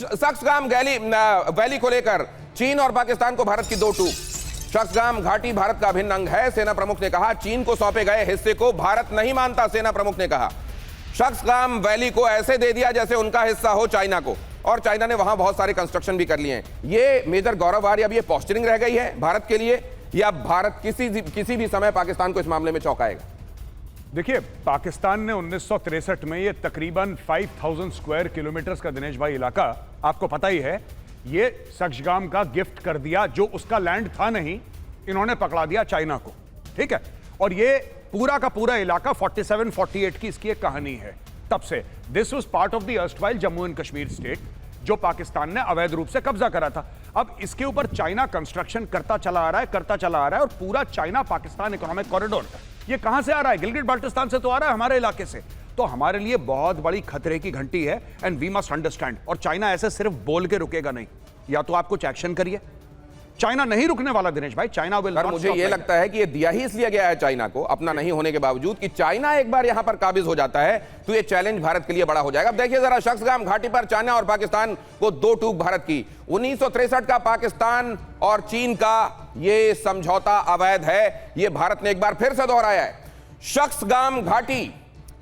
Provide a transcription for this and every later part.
सक्सगाम valley को लेकर चीन और पाकिस्तान को भारत की दो टूक। सक्सगाम घाटी भारत का अभिन्न अंग है, सेना प्रमुख ने कहा। चीन को सौंपे गए हिस्से को भारत नहीं मानता, सेना प्रमुख ने कहा। सक्सगाम वैली को ऐसे दे दिया जैसे उनका हिस्सा हो चाइना को, और चाइना ने वहां बहुत सारे कंस्ट्रक्शन भी कर लिए हैं। ये मेजर गौरव आर्य, अब ये पोस्चरिंग रह गई है भारत के लिए, या भारत किसी भी समय पाकिस्तान को इस मामले में चौंकाएगा? देखिए, पाकिस्तान ने 1963 में ये तकरीबन 5000 स्क्वायर किलोमीटर का दिनेश भाई इलाका, आपको पता ही है, ये सक्सगाम का गिफ्ट कर दिया, जो उसका लैंड था नहीं, इन्होंने पकड़ा दिया चाइना को। ठीक है, और ये पूरा का पूरा इलाका 47-48 की इसकी एक कहानी है। तब से this was part of the erstwhile Jammu and Kashmir state, जो पाकिस्तान ने अवैध रूप से कब्जा करा था। अब इसके ऊपर चाइना कंस्ट्रक्शन करता चला आ रहा है, और पूरा चाइना पाकिस्तान इकोनॉमिक कॉरिडोर ये कहां से आ रहा है? गिलगिट बाल्टिस्तान से तो आ रहा है, हमारे इलाके से। तो हमारे लिए बहुत बड़ी खतरे की घंटी है, एंड वी मस्ट अंडरस्टैंड। और चाइना ऐसे सिर्फ बोल के रुकेगा नहीं, या तो आप कुछ एक्शन करिए। चाइना नहीं रुकने वाला दिनेश भाई, चाइना विल नॉट। मुझे यह लगता है कि यह दिया ही इसलिए गया है चाइना को, अपना नहीं होने के बावजूद, कि चाइना एक बार यहां पर काबिज हो जाता है तो यह चैलेंज भारत के लिए बड़ा हो जाएगा। अब देखिए जरा, सक्सगाम घाटी पर चाइना और पाकिस्तान को दो टूक भारत की। 1963 का पाकिस्तान और चीन का यह समझौता अवैध है, यह भारत ने एक बार फिर से दोहराया है। सक्सगाम घाटी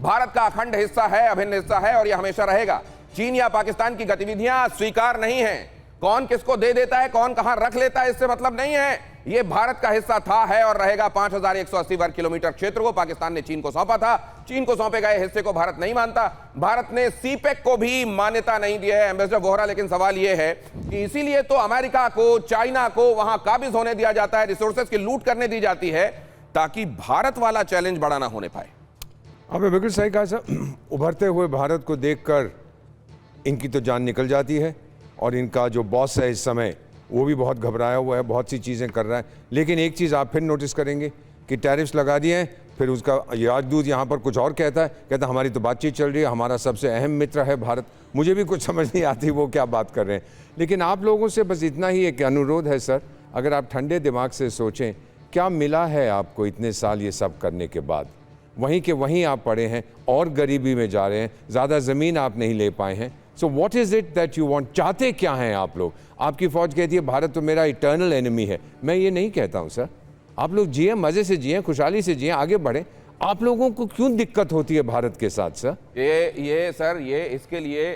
भारत का अखंड हिस्सा है, अभिन्न हिस्सा है, और यह हमेशा रहेगा। चीन या पाकिस्तान की गतिविधियां स्वीकार नहीं है। कौन किसको दे देता है, कौन कहां रख लेता है, इससे मतलब नहीं है। यह भारत का हिस्सा था, है और रहेगा। 5180 वर्ग किलोमीटर क्षेत्र को पाकिस्तान ने चीन को सौंपा था। चीन को सौंपे गए हिस्से को भारत नहीं मानता। भारत ने सीपेक को भी मान्यता नहीं दी है, एम्बेसडर वोहरा। लेकिन सवाल यह है कि इसीलिए तो अमेरिका को, चाइना को वहां काबिज होने दिया जाता है, रिसोर्सेज की लूट करने दी जाती है, ताकि भारत वाला चैलेंज बड़ा ना होने पाए। आपने बिल्कुल सही कहा सर। उभरते हुए भारत को देखकर इनकी तो जान निकल जाती है, और इनका जो बॉस है इस समय वो भी बहुत घबराया हुआ है, बहुत सी चीज़ें कर रहा है। लेकिन एक चीज़ आप फिर नोटिस करेंगे कि टैरिफ्स लगा दिए हैं, फिर उसका राजदूत यहाँ पर कुछ और कहता है हमारी तो बातचीत चल रही है, हमारा सबसे अहम मित्र है भारत। मुझे भी कुछ समझ नहीं आती वो क्या बात कर रहे हैं। लेकिन आप लोगों से बस इतना ही एक अनुरोध है सर, अगर आप ठंडे दिमाग से सोचें, क्या मिला है आपको इतने साल ये सब करने के बाद? वहीं के वहीं आप पड़े हैं और गरीबी में जा रहे हैं, ज़्यादा ज़मीन आप नहीं ले पाए हैं। So what is it that you want? चाहते क्या हैं आप लोग? आपकी फ़ौज कहती है भारत तो मेरा इटर्नल एनिमी है। मैं ये नहीं कहता हूँ सर, आप लोग जिए, मज़े से जिए, खुशहाली से जिए, आगे बढ़ें। आप लोगों को क्यों दिक्कत होती है भारत के साथ सर? ये सर, ये इसके लिए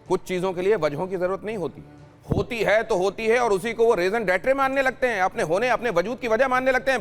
कुछ चीज़ों के लिए वजहों की ज़रूरत नहीं होती। होती है तो होती है, और उसी को वो रीज़न डेट्रे मानने लगते हैं, अपने होने, अपने वजूद की वजह मानने लगते हैं।